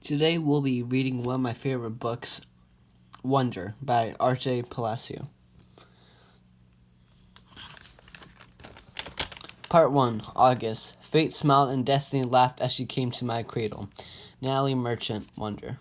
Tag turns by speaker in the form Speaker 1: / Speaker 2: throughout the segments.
Speaker 1: Today we'll be reading one of my favorite books, Wonder, by R.J. Palacio. Part 1, August. Fate smiled and destiny laughed as she came to my cradle. Natalie Merchant, Wonder.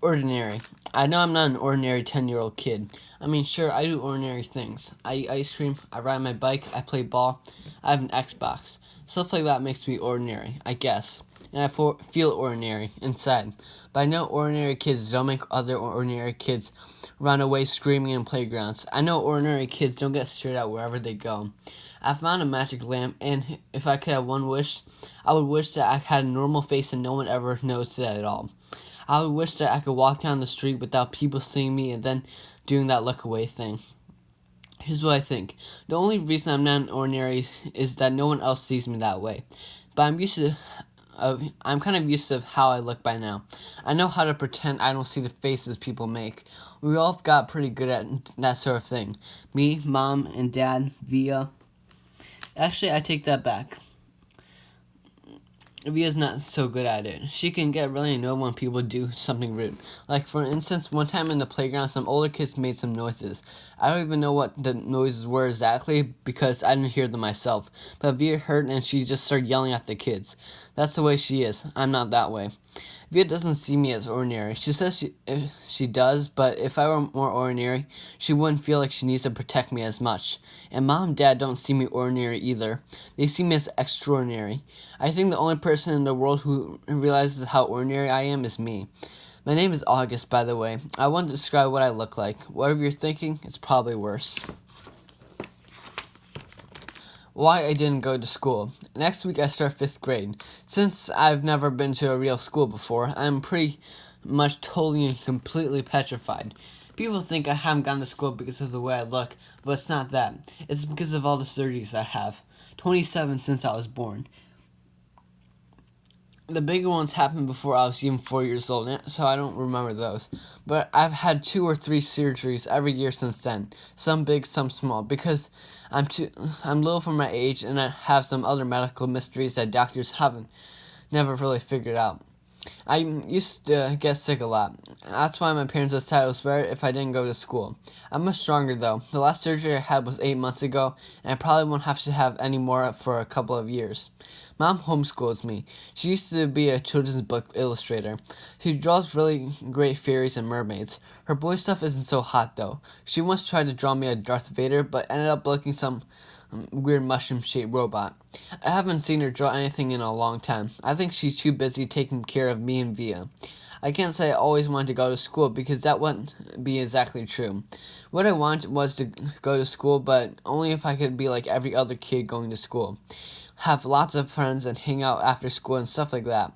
Speaker 1: Ordinary. I know I'm not an ordinary 10-year-old kid. I mean, sure, I do ordinary things. I eat ice cream, I ride my bike, I play ball, I have an Xbox. Stuff like that makes me ordinary, I guess. And I feel ordinary inside. But I know ordinary kids don't make other ordinary kids run away screaming in playgrounds. I know ordinary kids don't get stared at wherever they go. I found a magic lamp, and if I could have one wish, I would wish that I had a normal face and no one ever noticed it at all. I would wish that I could walk down the street without people seeing me and then doing that look away thing. Here's what I think. The only reason I'm not an ordinary is that no one else sees me that way. But I'm kind of used to how I look by now. I know how to pretend I don't see the faces people make. We all got pretty good at that sort of thing. Me, Mom, and Dad, Via. Actually, I take that back. Via's not so good at it. She can get really annoyed when people do something rude. Like, for instance, one time in the playground, some older kids made some noises. I don't even know what the noises were exactly because I didn't hear them myself. But Via heard and she just started yelling at the kids. That's the way she is. I'm not that way. Via doesn't see me as ordinary. She says she does, but if I were more ordinary, she wouldn't feel like she needs to protect me as much. And Mom and Dad don't see me ordinary either. They see me as extraordinary. I think the only person in the world who realizes how ordinary I am is me. My name is August, by the way. I want to describe what I look like. Whatever you're thinking, it's probably worse. Why I didn't go to school. Next week I start 5th grade. Since I've never been to a real school before, I'm pretty much totally and completely petrified. People think I haven't gone to school because of the way I look, but it's not that. It's because of all the surgeries I have. 27 since I was born. The bigger ones happened before I was even 4 years old, so I don't remember those. But I've had 2 or 3 surgeries every year since then. Some big, some small, because I'm little for my age and I have some other medical mysteries that doctors haven't never really figured out. I used to get sick a lot. That's why my parents decided it was better if I didn't go to school. I'm much stronger though. The last surgery I had was 8 months ago, and I probably won't have to have any more for a couple of years. Mom homeschools me. She used to be a children's book illustrator. She draws really great fairies and mermaids. Her boy stuff isn't so hot though. She once tried to draw me a Darth Vader, but ended up looking some weird mushroom-shaped robot. I haven't seen her draw anything in a long time. I think she's too busy taking care of me and Via. I can't say I always wanted to go to school because that wouldn't be exactly true. What I wanted was to go to school, but only if I could be like every other kid going to school. Have lots of friends and hang out after school and stuff like that.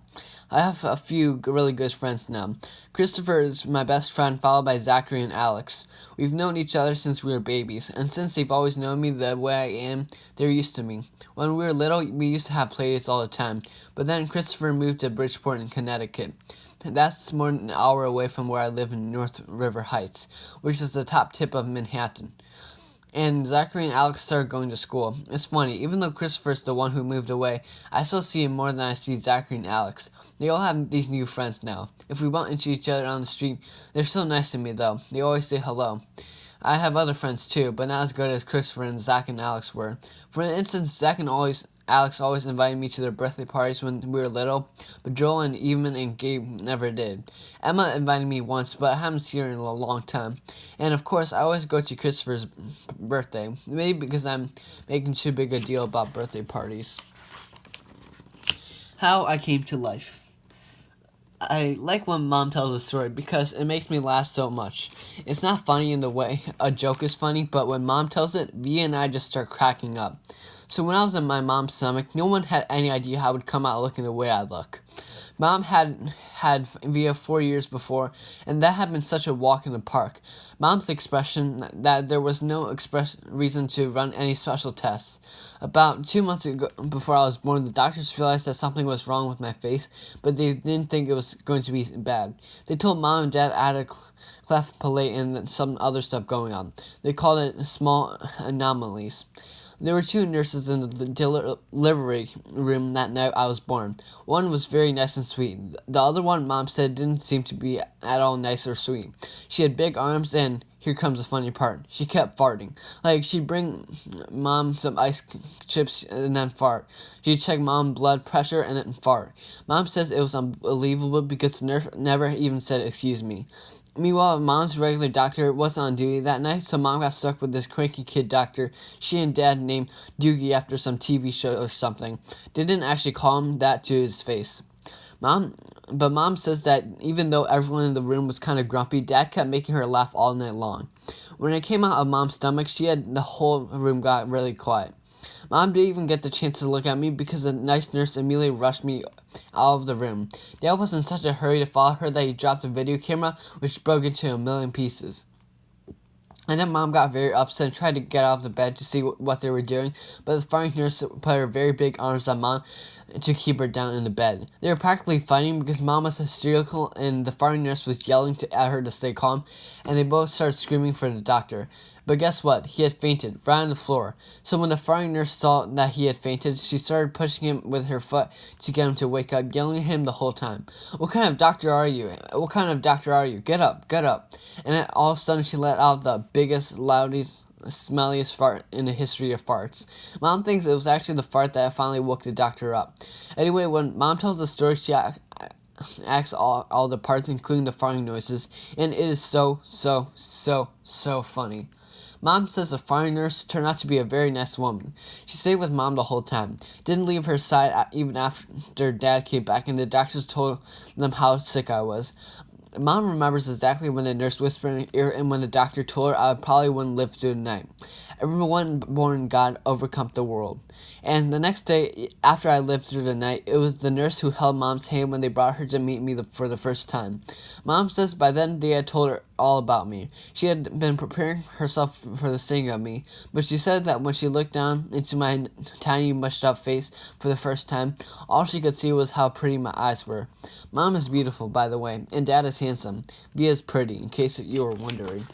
Speaker 1: I have a few really good friends now. Christopher is my best friend, followed by Zachary and Alex. We've known each other since we were babies, and since they've always known me the way I am, they're used to me. When we were little, we used to have playdates all the time, but then Christopher moved to Bridgeport in Connecticut. That's more than an hour away from where I live in North River Heights, which is the top tip of Manhattan. And Zachary and Alex started going to school. It's funny, even though Christopher's the one who moved away, I still see him more than I see Zachary and Alex. They all have these new friends now. If we bump into each other on the street, they're so nice to me though. They always say hello. I have other friends too, but not as good as Christopher and Zach and Alex were. For instance, Alex always invited me to their birthday parties when we were little, but Joel and Eamon and Gabe never did. Emma invited me once, but I haven't seen her in a long time. And of course, I always go to Christopher's birthday, maybe because I'm making too big a deal about birthday parties. How I came to life. I like when Mom tells a story because it makes me laugh so much. It's not funny in the way a joke is funny, but when Mom tells it, Via and I just start cracking up. So when I was in my mom's stomach, no one had any idea how I would come out looking the way I look. Mom had Via 4 years before, and that had been such a walk in the park. Mom's expression that there was no reason to run any special tests. About 2 months ago, before I was born, the doctors realized that something was wrong with my face, but they didn't think it was going to be bad. They told Mom and Dad I had a cleft palate and some other stuff going on. They called it small anomalies. There were 2 nurses in the delivery room that night I was born. One was very nice and sweet. The other one, Mom said, didn't seem to be at all nice or sweet. She had big arms and, here comes the funny part, she kept farting. Like, she'd bring Mom some ice chips and then fart. She'd check Mom's blood pressure and then fart. Mom says it was unbelievable because the nurse never even said excuse me. Meanwhile, Mom's regular doctor wasn't on duty that night, so Mom got stuck with this cranky kid doctor she and Dad named Doogie after some TV show or something. They didn't actually call him that to his face. But Mom says that even though everyone in the room was kind of grumpy, Dad kept making her laugh all night long. When it came out of Mom's stomach, the whole room got really quiet. Mom didn't even get the chance to look at me because a nice nurse immediately rushed me out of the room. Dad was in such a hurry to follow her that he dropped the video camera, which broke into a million pieces. And then Mom got very upset and tried to get out of the bed to see what they were doing, but the firing nurse put her very big arms on Mom to keep her down in the bed. They were practically fighting because Mom was hysterical and the firing nurse was yelling at her to stay calm, and they both started screaming for the doctor. But guess what? He had fainted, right on the floor. So when the firing nurse saw that he had fainted, she started pushing him with her foot to get him to wake up, yelling at him the whole time. What kind of doctor are you? What kind of doctor are you? Get up, get up. And then all of a sudden she let out the biggest, loudest, smelliest fart in the history of farts. Mom thinks it was actually the fart that finally woke the doctor up. Anyway, when Mom tells the story, she acts all the parts, including the farting noises, and it is so funny. Mom says the firing nurse turned out to be a very nice woman. She stayed with Mom the whole time, didn't leave her side even after Dad came back, and the doctors told them how sick I was. Mom remembers exactly when the nurse whispered in her ear and when the doctor told her I probably wouldn't live through the night. Everyone born in God overcome the world. And the next day, after I lived through the night, it was the nurse who held Mom's hand when they brought her to meet me for the first time. Mom says by then they had told her all about me. She had been preparing herself for the seeing of me, but she said that when she looked down into my tiny mushed up face for the first time, all she could see was how pretty my eyes were. Mom is beautiful, by the way, and Dad is handsome. Via is pretty, in case you were wondering.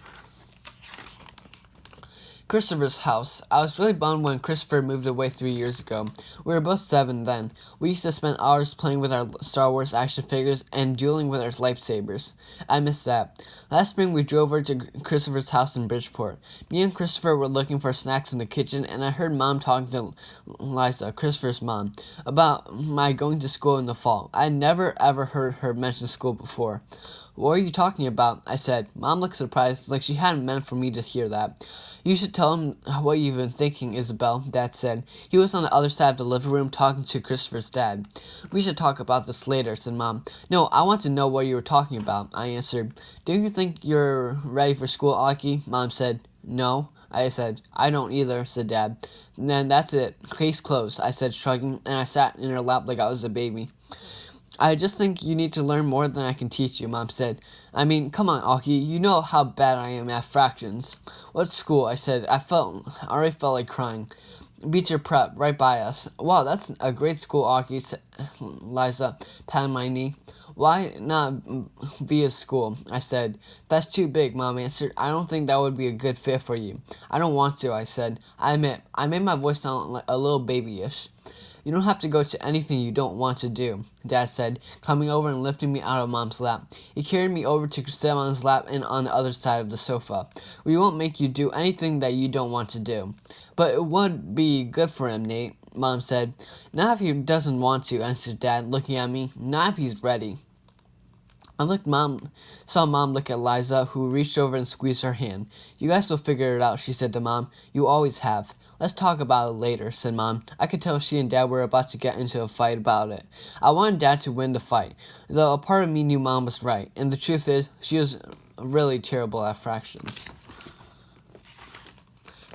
Speaker 1: Christopher's house. I was really bummed when Christopher moved away 3 years ago. We were both 7 then. We used to spend hours playing with our Star Wars action figures and dueling with our lightsabers. I miss that. Last spring we drove over to Christopher's house in Bridgeport. Me and Christopher were looking for snacks in the kitchen, and I heard Mom talking to Liza, Christopher's mom, about my going to school in the fall. I had never ever heard her mention school before. What are you talking about? I said. Mom looked surprised, like she hadn't meant for me to hear that. You should tell him what you've been thinking, Isabel, Dad said. He was on the other side of the living room talking to Christopher's dad. We should talk about this later, said Mom. No, I want to know what you were talking about, I answered. Don't you think you're ready for school, Aki? Mom said. No. I said. I don't either, said Dad. And then that's it. Case closed, I said, shrugging, and I sat in her lap like I was a baby. I just think you need to learn more than I can teach you, Mom said. I mean, come on, Aki, you know how bad I am at fractions. What school? I said. I already felt like crying. Beecher Prep, right by us. Wow, that's a great school, Aki, said Liza, patting my knee. Why not via school? I said. That's too big, Mom answered. I don't think that would be a good fit for you. I don't want to, I said. I admit, I made my voice sound like a little babyish. You don't have to go to anything you don't want to do, Dad said, coming over and lifting me out of Mom's lap. He carried me over to sit on his lap and on the other side of the sofa. We won't make you do anything that you don't want to do. But it would be good for him, Nate, Mom said. Not if he doesn't want to, answered Dad, looking at me. Not if he's ready. I saw Mom look at Liza, who reached over and squeezed her hand. You guys will figure it out, she said to Mom. You always have. Let's talk about it later, said Mom. I could tell she and Dad were about to get into a fight about it. I wanted Dad to win the fight, though a part of me knew Mom was right, and the truth is, she was really terrible at fractions.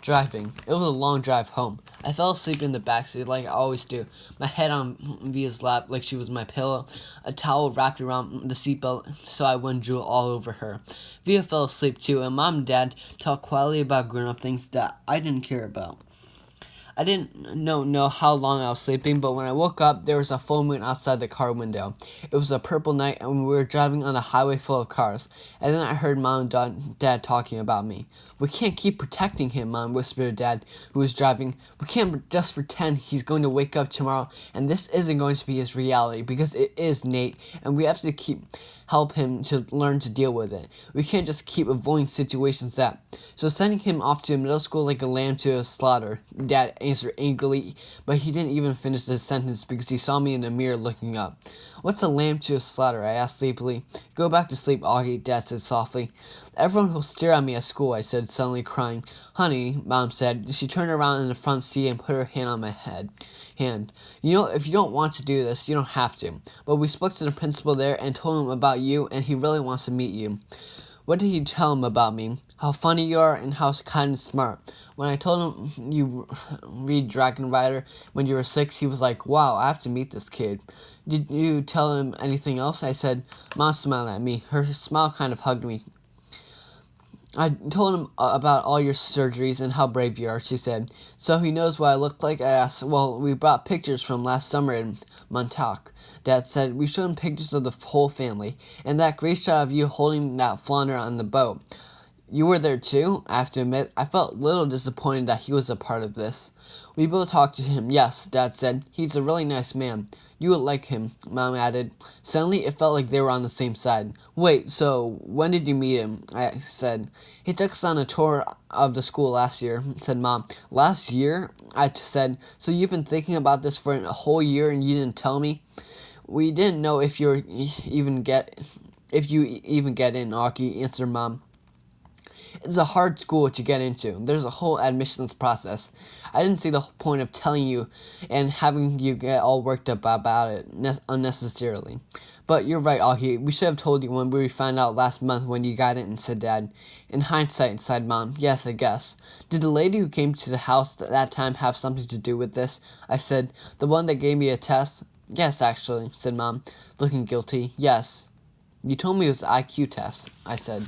Speaker 1: Driving. It was a long drive home. I fell asleep in the backseat like I always do, my head on Via's lap like she was my pillow, a towel wrapped around the seatbelt so I wouldn't drool all over her. Via fell asleep too, and Mom and Dad talked quietly about grown-up things that I didn't care about. I didn't know how long I was sleeping, but when I woke up, there was a full moon outside the car window. It was a purple night, and we were driving on a highway full of cars. And then I heard Mom and Dad talking about me. "We can't keep protecting him," Mom whispered to Dad, who was driving. "We can't just pretend he's going to wake up tomorrow, and this isn't going to be his reality, because it is, Nate, and we have to help him to learn to deal with it. We can't just keep avoiding situations that. So sending him off to middle school like a lamb to a slaughter," Dad answered angrily, but he didn't even finish the sentence because he saw me in the mirror looking up. "What's a lamb to a slaughter?" I asked sleepily. "Go back to sleep, Augie," Dad said softly. "Everyone will stare at me at school," I said, suddenly crying. "Honey," Mom said. She turned around in the front seat and put her hand on my hand. "You know, if you don't want to do this, you don't have to. But we spoke to the principal there and told him about you, and he really wants to meet you." "What did you tell him about me?" "How funny you are and how kind and smart. When I told him you read Dragon Rider when you were 6, he was like, 'Wow, I have to meet this kid.'" "Did you tell him anything else?" I said. Mom smiled at me. Her smile kind of hugged me. "I told him about all your surgeries and how brave you are," she said. "So he knows what I look like?" I asked. "Well, we brought pictures from last summer in Montauk," Dad said. "We showed him pictures of the whole family, and that great shot of you holding that flounder on the boat. You were there too?" I have to admit, I felt a little disappointed that he was a part of this. "We both talked to him, yes," Dad said. "He's a really nice man. You would like him," Mom added. Suddenly, it felt like they were on the same side. "Wait, so when did you meet him?" I said. "He took us on a tour of the school last year," said Mom. "Last year?" I said. "So you've been thinking about this for a whole year and you didn't tell me?" "We didn't know if you even get in," Augie answered Mom. "It's a hard school to get into. There's a whole admissions process. I didn't see the point of telling you and having you get all worked up about it unnecessarily. But you're right, Augie. We should have told you when we found out last month when you got in," said Dad. "In hindsight," sighed Mom. "Yes, I guess. Did the lady who came to the house that time have something to do with this?" I said. "The one that gave me a test?" "Yes, actually," said Mom, looking guilty. "Yes." "You told me it was an IQ test," I said.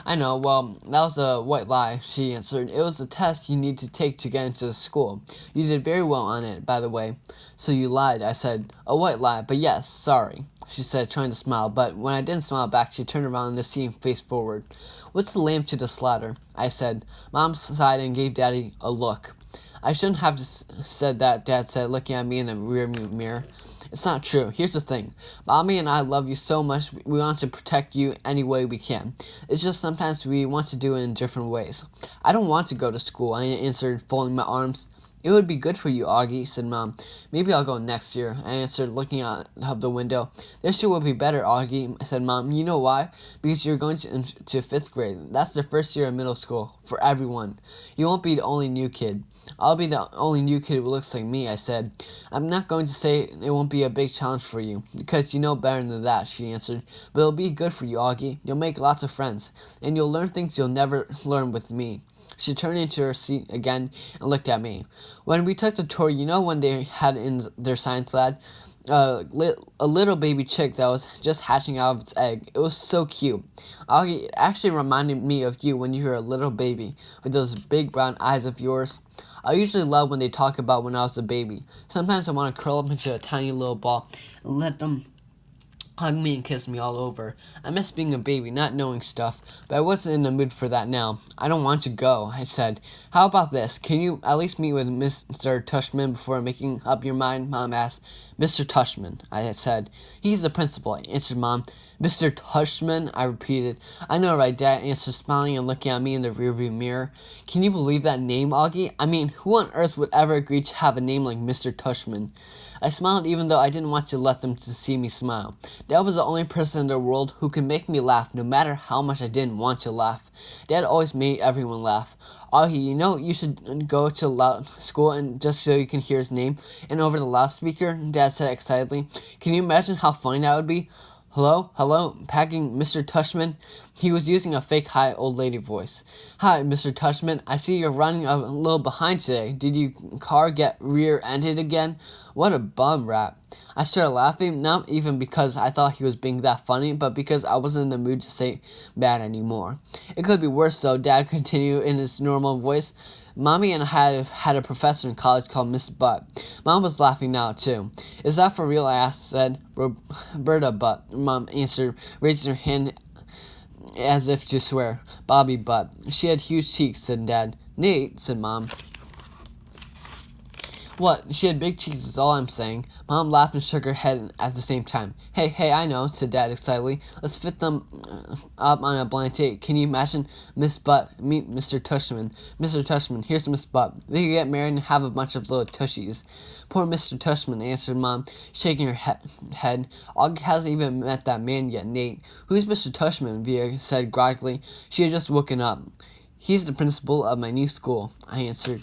Speaker 1: "I know, well, that was a white lie," she answered. "It was a test you need to take to get into the school. You did very well on it, by the way." "So you lied," I said. "A white lie, but yes, sorry," she said, trying to smile, but when I didn't smile back, she turned around in the seat and faced forward. "What's the lamb to the slaughter?" I said. Mom sighed and gave Daddy a look. "I shouldn't have said that," Dad said, looking at me in the rearview mirror. "It's not true. Here's the thing. Mommy and I love you so much, we want to protect you any way we can. It's just sometimes we want to do it in different ways." "I don't want to go to school," I answered, folding my arms. "It would be good for you, Augie," said Mom. "Maybe I'll go next year," I answered, looking out of the window. "This year will be better, Augie," said Mom. "You know why? Because you're going to 5th grade. That's the first year of middle school, for everyone. You won't be the only new kid." "I'll be the only new kid who looks like me," I said. "I'm not going to say it won't be a big challenge for you, because you know better than that," she answered. "But it'll be good for you, Augie. You'll make lots of friends, and you'll learn things you'll never learn with me." She turned into her seat again and looked at me. "When we took the tour, you know when they had in their science lab a little baby chick that was just hatching out of its egg. It was so cute. Augie, it actually reminded me of you when you were a little baby, with those big brown eyes of yours. I usually love when they talk about when I was a baby. Sometimes I want to curl up into a tiny little ball and let them hug me and kiss me all over. I miss being a baby, not knowing stuff, but I wasn't in the mood for that now. "I don't want to go," I said. "How about this? Can you at least meet with Mr. Tushman before making up your mind?" Mom asked. "Mr. Tushman," I said. "He's the principal," answered Mom. "Mr. Tushman," I repeated. "I know, right, Dad," answered, smiling and looking at me in the rearview mirror. "Can you believe that name, Augie? I mean, who on earth would ever agree to have a name like Mr. Tushman?" I smiled even though I didn't want to let them to see me smile. Dad was the only person in the world who could make me laugh no matter how much I didn't want to laugh. Dad always made everyone laugh. "Augie, you know you should go to school and just so you can hear his name." And over the loudspeaker, Dad said excitedly, "Can you imagine how funny that would be? Hello, packing Mr. Tushman." He was using a fake high old lady voice. "Hi, Mr. Tushman. I see you're running a little behind today. Did your car get rear-ended again?" What a bum rap. I started laughing, not even because I thought he was being that funny, but because I wasn't in the mood to say bad anymore. "It could be worse, though," Dad continued in his normal voice. Mommy and I had a professor in college called Miss Butt. Mom was laughing now, too. Is that for real? I asked, said Roberta Butt. Mom answered, raising her hand as if to swear. Bobby Butt. She had huge cheeks, said Dad. Nate, said Mom. What? She had big cheeks is all I'm saying. Mom laughed and shook her head at the same time. Hey, I know, said Dad excitedly. Let's fit them up on a blind date. Can you imagine Miss Butt meet Mr. Tushman? Mr. Tushman, here's Miss Butt. They could get married and have a bunch of little tushies. Poor Mr. Tushman, answered Mom, shaking her head. Aug hasn't even met that man yet, Nate. Who's Mr. Tushman? Via said groggily. She had just woken up. He's the principal of my new school, I answered.